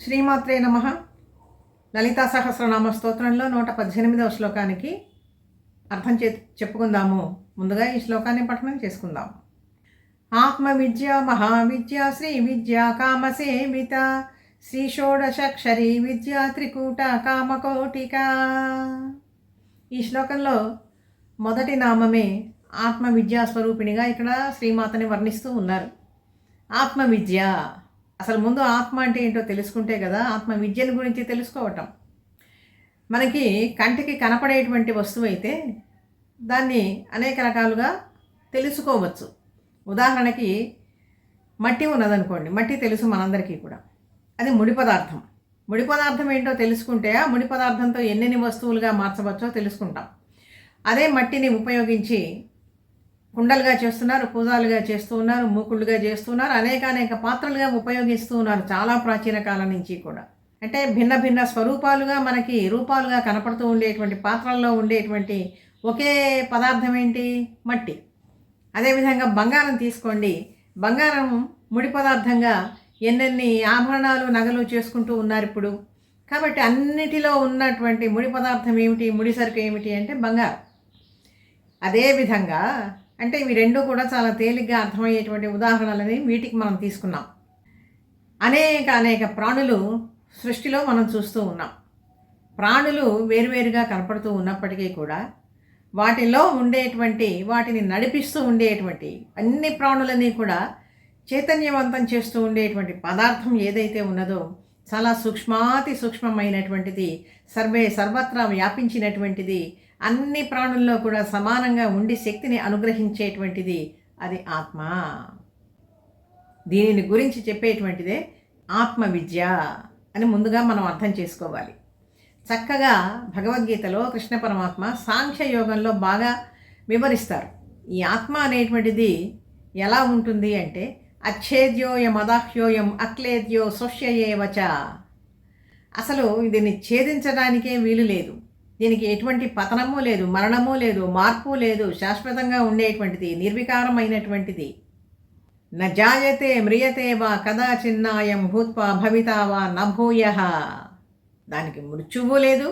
శ్రీమాత్రే నమ. లలితా సహస్రనామ స్తోత్రంలో 118వ శ్లోకానికి అర్థం చెప్పుకుందాము. ముందుగా ఈ శ్లోకాన్ని పఠనం చేసుకుందాం. ఆత్మవిద్య మహావిద్య శ్రీ విద్య కామసేవిత శ్రీ షోడశక్షరీ విద్య త్రికూట కామకోటిక. ఈ శ్లోకంలో మొదటి నామమే ఆత్మవిద్యా స్వరూపిణిగా ఇక్కడ శ్రీమాతని వర్ణిస్తూ ఉన్నారు. ఆత్మవిద్య, అసలు ముందు ఆత్మ అంటే ఏంటో తెలుసుకుంటే కదా ఆత్మ విద్యను గురించి తెలుసుకోవటం. మనకి కంటికి కనపడేటువంటి వస్తువు అయితే దాన్ని అనేక రకాలుగా తెలుసుకోవచ్చు. ఉదాహరణకి మట్టి ఉన్నదనుకోండి, మట్టి తెలుసు మనందరికీ కూడా, అది ముడి పదార్థం. ముడి పదార్థం ఏంటో తెలుసుకుంటే ఆ ముడి పదార్థంతో ఎన్నెన్ని వస్తువులుగా మార్చవచ్చో తెలుసుకుంటాం. అదే మట్టిని ఉపయోగించి కుండలుగా చేస్తున్నారు, పూజాలుగా చేస్తూ ఉన్నారు, మూకుళ్ళుగా చేస్తున్నారు, అనేక పాత్రలుగా ఉపయోగిస్తూ ఉన్నారు చాలా ప్రాచీన కాలం నుంచి కూడా. అంటే భిన్న భిన్న స్వరూపాలుగా మనకి రూపాలుగా కనపడుతూ ఉండేటువంటి పాత్రల్లో ఉండేటువంటి ఒకే పదార్థం ఏంటి? మట్టి. అదేవిధంగా బంగారం తీసుకోండి, బంగారం ముడి పదార్థంగా ఎన్నెన్ని ఆభరణాలు నగలు చేసుకుంటూ ఉన్నారు ఇప్పుడు. కాబట్టి అన్నిటిలో ఉన్నటువంటి ముడి పదార్థం ఏమిటి, ముడి సరుకు ఏమిటి అంటే బంగారం. అదేవిధంగా అంటే ఇవి రెండు కూడా చాలా తేలిగ్గా అర్థమయ్యేటువంటి ఉదాహరణలని వీటికి మనం తీసుకున్నాం. అనేక ప్రాణులు సృష్టిలో మనం చూస్తూ ఉన్నాం. ప్రాణులు వేరువేరుగా కనపడుతూ ఉన్నప్పటికీ కూడా వాటిలో ఉండేటువంటి, వాటిని నడిపిస్తూ ఉండేటువంటి అన్ని ప్రాణులని కూడా చైతన్యవంతం చేస్తూ ఉండేటువంటి పదార్థం ఏదైతే ఉన్నదో చాలా సూక్ష్మాతి సూక్ష్మమైనటువంటిది, సర్వత్రా వ్యాపించినటువంటిది, అన్ని ప్రాణుల్లో కూడా సమానంగా ఉండి శక్తిని అనుగ్రహించేటువంటిది, అది ఆత్మ. దీనిని గురించి చెప్పేటువంటిదే ఆత్మ విద్య అని ముందుగా మనం అర్థం చేసుకోవాలి. చక్కగా భగవద్గీతలో కృష్ణ పరమాత్మ సాంఖ్యయోగంలో బాగా వివరిస్తారు. ఈ ఆత్మ అనేటువంటిది ఎలా ఉంటుంది అంటే అచ్ఛేద్యోయం అదాహ్యోయం అక్లేద్యో సోష్యయేవచ. అసలు దీన్ని ఛేదించడానికే వీలు లేదు, దీనికి ఎటువంటి పతనము లేదు, మరణము లేదు, మార్పు లేదు, శాశ్వతంగా ఉండేటువంటిది, నిర్వికారమైనటువంటిది. న జాయతే మ్రియతే వా కదాచిన్నాయం భూత్వా భవితా వా నభూయః. దానికి మృత్యువు లేదు,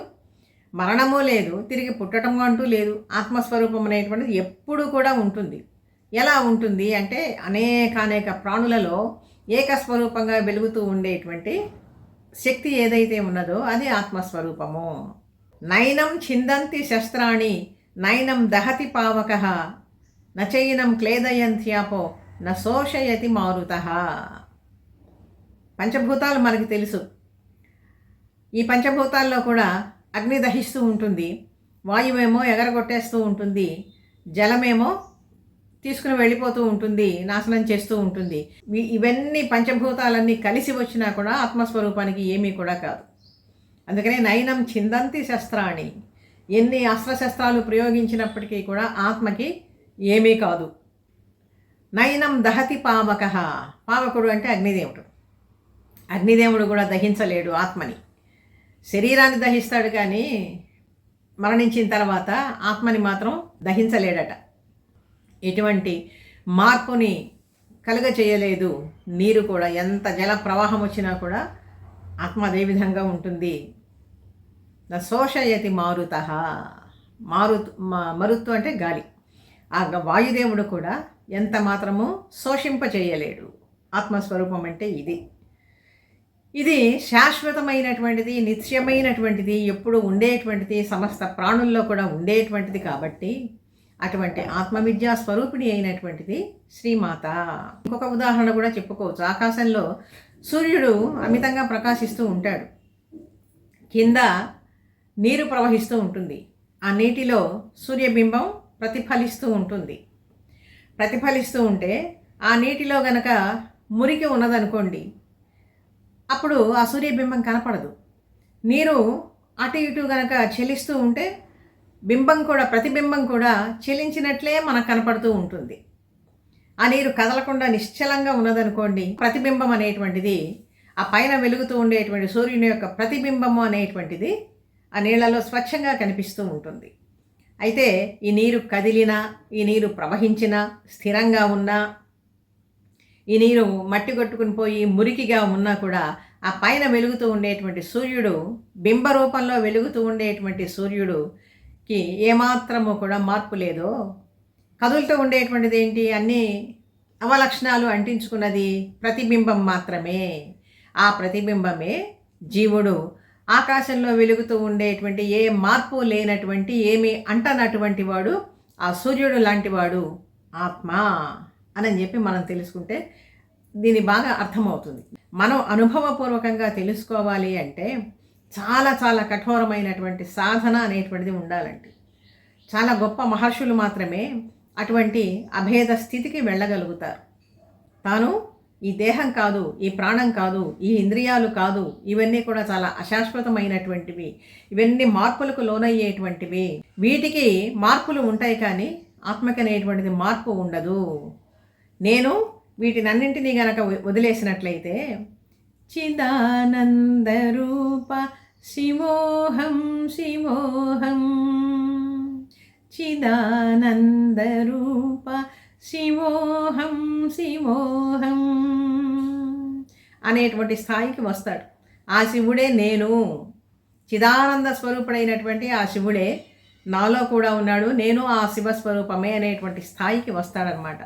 మరణము లేదు, తిరిగి పుట్టడం అంటూ లేదు. ఆత్మస్వరూపం అనేటువంటిది ఎప్పుడు కూడా ఉంటుంది. ఎలా ఉంటుంది అంటే అనేక ప్రాణులలో ఏకస్వరూపంగా వెలుగుతూ ఉండేటువంటి శక్తి ఏదైతే ఉన్నదో అది ఆత్మస్వరూపము. నైనం ఛిందంతి శస్త్రాణి నైనం దహతి పావకః నచైనం క్లేదయంత్యాపో న శోషయతి మారుతః. పంచభూతాలు మనకి తెలుసు. ఈ పంచభూతాల్లో కూడా అగ్ని దహిస్తూ ఉంటుంది, వాయువేమో ఎగరగొట్టేస్తూ ఉంటుంది, జలమేమో తీసుకుని వెళ్ళిపోతూ ఉంటుంది, నాశనం చేస్తూ ఉంటుంది. ఇవన్నీ పంచభూతాలన్నీ కలిసి వచ్చినా కూడా ఆత్మస్వరూపానికి ఏమీ కూడా కాదు. అందుకనే నైనం చిందంతి శస్త్రాణి, ఎన్ని అస్త్రశస్త్రాలు ప్రయోగించినప్పటికీ కూడా ఆత్మకి ఏమీ కాదు. నైనం దహతి పావకః, పావకుడు అంటే అగ్నిదేవుడు. అగ్నిదేవుడు కూడా దహించలేడు ఆత్మని. శరీరాన్ని దహిస్తాడు కానీ మరణించిన తర్వాత ఆత్మని మాత్రం దహించలేడట. ఎటువంటి మార్పుని కలుగ చేయలేదు. నీరు కూడా ఎంత జల ప్రవాహం వచ్చినా కూడా ఆత్మ అదే విధంగా ఉంటుంది. న శోషయతి మారుతః. మరుత్తు అంటే గాలి. ఆ వాయుదేవుడు కూడా ఎంత మాత్రము శోషింప చేయలేడు. ఆత్మస్వరూపం అంటే ఇది శాశ్వతమైనటువంటిది, నిత్యమైనటువంటిది, ఎప్పుడు ఉండేటువంటిది, సమస్త ప్రాణుల్లో కూడా ఉండేటువంటిది. కాబట్టి అటువంటి ఆత్మవిద్యా స్వరూపిణి అయినటువంటిది శ్రీమాత. ఇంకొక ఉదాహరణ కూడా చెప్పుకోవచ్చు. ఆకాశంలో సూర్యుడు అమితంగా ప్రకాశిస్తూ ఉంటాడు, కింద నీరు ప్రవహిస్తూ ఉంటుంది, ఆ నీటిలో సూర్యబింబం ప్రతిఫలిస్తూ ఉంటుంది. ప్రతిఫలిస్తూ ఉంటే ఆ నీటిలో గనక మురికి ఉన్నదనుకోండి, అప్పుడు ఆ సూర్యబింబం కనపడదు. నీరు అటు ఇటు గనక చెలిస్తూ ఉంటే బింబం కూడా, ప్రతిబింబం కూడా చెలించినట్లే మనకు కనపడుతూ ఉంటుంది. ఆ నీరు కదలకుండా నిశ్చలంగా ఉన్నదనుకోండి, ప్రతిబింబం అనేటువంటిది, ఆ పైన వెలుగుతూ ఉండేటువంటి సూర్యుని యొక్క ప్రతిబింబము అనేటువంటిది ఆ నీళ్లలో స్వచ్ఛంగా కనిపిస్తూ ఉంటుంది. అయితే ఈ నీరు కదిలినా, ఈ నీరు ప్రవహించినా, స్థిరంగా ఉన్నా, ఈ నీరు మట్టి కొట్టుకుని పోయి మురికిగా ఉన్నా కూడా ఆ పైన వెలుగుతూ ఉండేటువంటి సూర్యుడు, బింబ రూపంలో వెలుగుతూ ఉండేటువంటి సూర్యుడుకి ఏమాత్రము కూడా మార్పు లేదో, కదులుతూ ఉండేటువంటిది ఏంటి, అన్నీ అవలక్షణాలు అంటించుకున్నది ప్రతిబింబం మాత్రమే. ఆ ప్రతిబింబమే జీవుడు. ఆకాశంలో వెలుగుతూ ఉండేటువంటి ఏ మార్పు లేనటువంటి, ఏమీ అంటనటువంటి వాడు ఆ సూర్యుడు లాంటివాడు ఆత్మ అని చెప్పి మనం తెలుసుకుంటే దీని బాగా అర్థమవుతుంది. మనం అనుభవపూర్వకంగా తెలుసుకోవాలి అంటే చాలా చాలా కఠోరమైనటువంటి సాధన అనేటువంటిది ఉండాలండి. చాలా గొప్ప మహర్షులు మాత్రమే అటువంటి అభేద స్థితికి వెళ్ళగలుగుతారు. తాను ఈ దేహం కాదు, ఈ ప్రాణం కాదు, ఈ ఇంద్రియాలు కాదు, ఇవన్నీ కూడా చాలా అశాశ్వతమైనటువంటివి, ఇవన్నీ మార్పులకు లోనయ్యేటువంటివి. వీటికి మార్పులు ఉంటాయి కానీ ఆత్మకి అనేటువంటిది మార్పు ఉండదు. నేను వీటినన్నింటినీ గనక వదిలేసినట్లయితే చిదానందరూప శివోహం శివోహం, చిదానందరూప శివోహం శివోహం అనేటువంటి స్థాయికి వస్తాడు. ఆ శివుడే నేను, చిదానంద స్వరూపుడైనటువంటి ఆ శివుడే నాలో కూడా ఉన్నాడు, నేను ఆ శివస్వరూపమే అనేటువంటి స్థాయికి వస్తాడనమాట.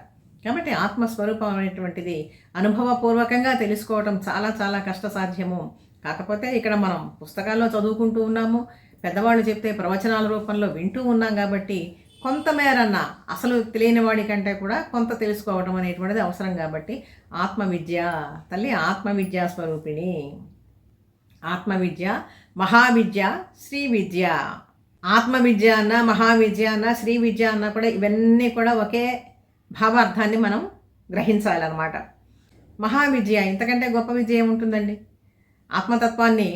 కాబట్టి ఆత్మస్వరూపం అనేటువంటిది అనుభవపూర్వకంగా తెలుసుకోవటం చాలా చాలా కష్టసాధ్యము. కాకపోతే ఇక్కడ మనం పుస్తకాల్లో చదువుకుంటూ ఉన్నాము, పెద్దవాళ్ళు చెప్తే ప్రవచనాల రూపంలో వింటూ ఉన్నాం కాబట్టి కొంతమేరన్నా అసలు తెలియని వాడి కంటే కూడా కొంత తెలుసుకోవటం అనేటువంటిది అవసరం. కాబట్టి ఆత్మవిద్య తల్లి ఆత్మవిద్యా స్వరూపిణి. ఆత్మవిద్య, మహావిద్య, శ్రీ విద్య. ఆత్మవిద్య అన్న, మహావిద్య అన్న, శ్రీ విద్య అన్న కూడా ఇవన్నీ కూడా ఒకే భావార్థాన్ని మనం గ్రహించాలన్నమాట. మహావిద్య, ఇంతకంటే గొప్ప విద్య ఏముంటుందండి? ఆత్మతత్వాన్ని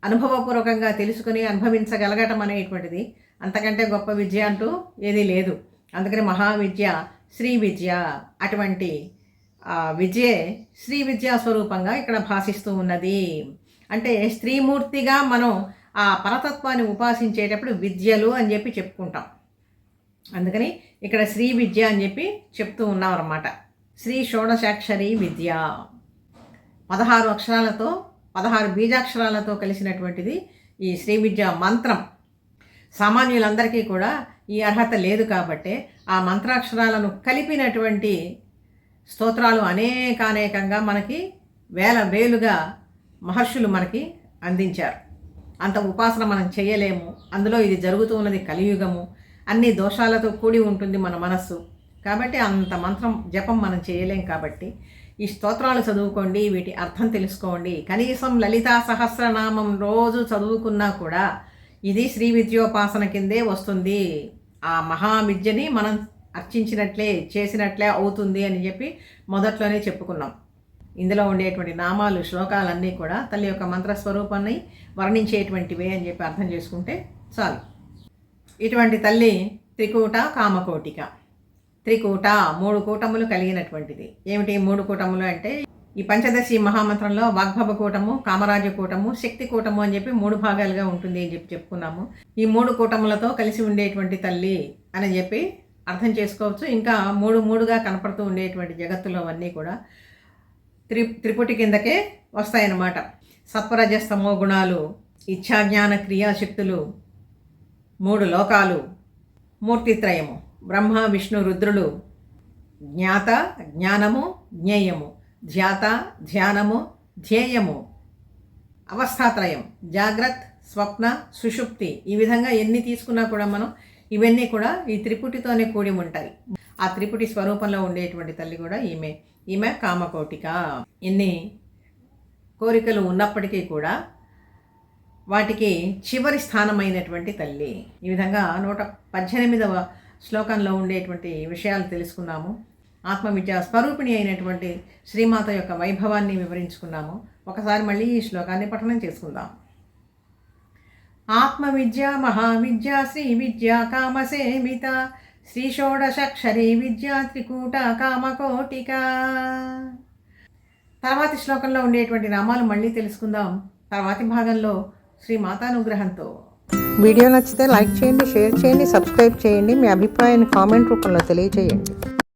అనుభవపూర్వకంగా తెలుసుకుని అనుభవించగలగటం అనేటువంటిది అంతకంటే గొప్ప విద్య అంటూ ఏదీ లేదు. అందుకని మహావిద్య, శ్రీ విద్య, అటువంటి విద్యే శ్రీ విద్యా స్వరూపంగా ఇక్కడ భాషిస్తూ ఉన్నది. అంటే స్త్రీమూర్తిగా మనం ఆ పరతత్వాన్ని ఉపాసించేటప్పుడు విద్యలు అని చెప్పి చెప్పుకుంటాం. అందుకని ఇక్కడ శ్రీ విద్య అని చెప్పి చెప్తూ ఉన్నాం అన్నమాట. శ్రీ షోడశాక్షరి విద్య, 16 అక్షరాలతో 16 బీజాక్షరాలతో కలిసినటువంటిది ఈ శ్రీ విద్య మంత్రం. సామాన్యులందరికీ కూడా ఈ అర్హత లేదు కాబట్టి ఆ మంత్రాక్షరాలను కలిపినటువంటి స్తోత్రాలు అనేకానేకంగా మనకి వేలుగా మహర్షులు మనకి అందించారు. అంత ఉపాసన మనం చేయలేము. అందులో ఇది జరుగుతూ ఉన్నది కలియుగము, అన్ని దోషాలతో కూడి ఉంటుంది మన మనస్సు. కాబట్టి అంత మంత్రం జపం మనం చేయలేం. కాబట్టి ఈ స్తోత్రాలు చదువుకోండి, వీటి అర్థం తెలుసుకోండి. కనీసం లలితా సహస్రనామం రోజు చదువుకున్నా కూడా ఇది శ్రీ విద్యోపాసన కిందే వస్తుంది. ఆ మహావిద్యని మనం అర్చించినట్లే చేసినట్లే అవుతుంది అని చెప్పి మొదట్లోనే చెప్పుకున్నాం. ఇందులో ఉండేటువంటి నామాలు, శ్లోకాలన్నీ కూడా తల్లి యొక్క మంత్రస్వరూపాన్ని వర్ణించేటువంటివే అని చెప్పి అర్థం చేసుకుంటే చాలు. ఇటువంటి తల్లి త్రికూట కామకోటిక. త్రికూట 3 కూటములు కలిగినటువంటిది. ఏమిటి 3 కూటములు అంటే, ఈ పంచదశి మహామంత్రంలో వాగ్భవ కూటము, కామరాజ కూటము, శక్తి కూటము అని చెప్పి 3 భాగాలుగా ఉంటుంది అని చెప్పి చెప్పుకున్నాము. ఈ 3 కూటములతో కలిసి ఉండేటువంటి తల్లి అని చెప్పి అర్థం చేసుకోవచ్చు. ఇంకా 3 కనపడుతూ ఉండేటువంటి జగత్తులో అవన్నీ కూడా త్రిపుటి కిందకే వస్తాయన్నమాట. సత్వరజస్తమో గుణాలు, ఇచ్ఛాజ్ఞాన క్రియాశక్తులు, 3 లోకాలు, మూర్తిత్రయము, బ్రహ్మ విష్ణు రుద్రులు, జ్ఞాత జ్ఞానము జ్ఞేయము, ధ్యాత ధ్యానము ధ్యేయము, అవస్థాత్రయం, జాగ్రత్త స్వప్న సుషుప్తి. ఈ విధంగా ఎన్ని తీసుకున్నా కూడా మనం ఇవన్నీ కూడా ఈ త్రిపుటితోనే కూడి ఉంటాయి. ఆ త్రిపుటి స్వరూపంలో ఉండేటువంటి తల్లి కూడా ఈమె కామకోటిక. ఎన్ని కోరికలు ఉన్నప్పటికీ కూడా వాటికి చివరి స్థానమైనటువంటి తల్లి. ఈ విధంగా 118వ శ్లోకంలో ఉండేటువంటి విషయాలు తెలుసుకున్నాము. ఆత్మవిద్యా స్వరూపిణి అయినటువంటి శ్రీమాత యొక్క వైభవాన్ని వివరించుకున్నాము. ఒకసారి మళ్ళీ ఈ శ్లోకాన్ని పఠనం చేసుకుందాం. ఆత్మవిద్య మహావిద్య శ్రీ విద్య కామసేవిత, శ్రీ షోడశాక్షరీ విద్య త్రికూట కామకోటిక. తర్వాతి శ్లోకంలో ఉండేటువంటి నామాలు మళ్ళీ తెలుసుకుందాం తర్వాతి భాగంలో శ్రీ మాతానుగ్రహంతో. వీడియో నచ్చితే లైక్ చేయండి, షేర్ చేయండి, సబ్స్క్రైబ్ చేయండి. మీ అభిప్రాయాన్ని కామెంట్ రూపంలో తెలియజేయండి.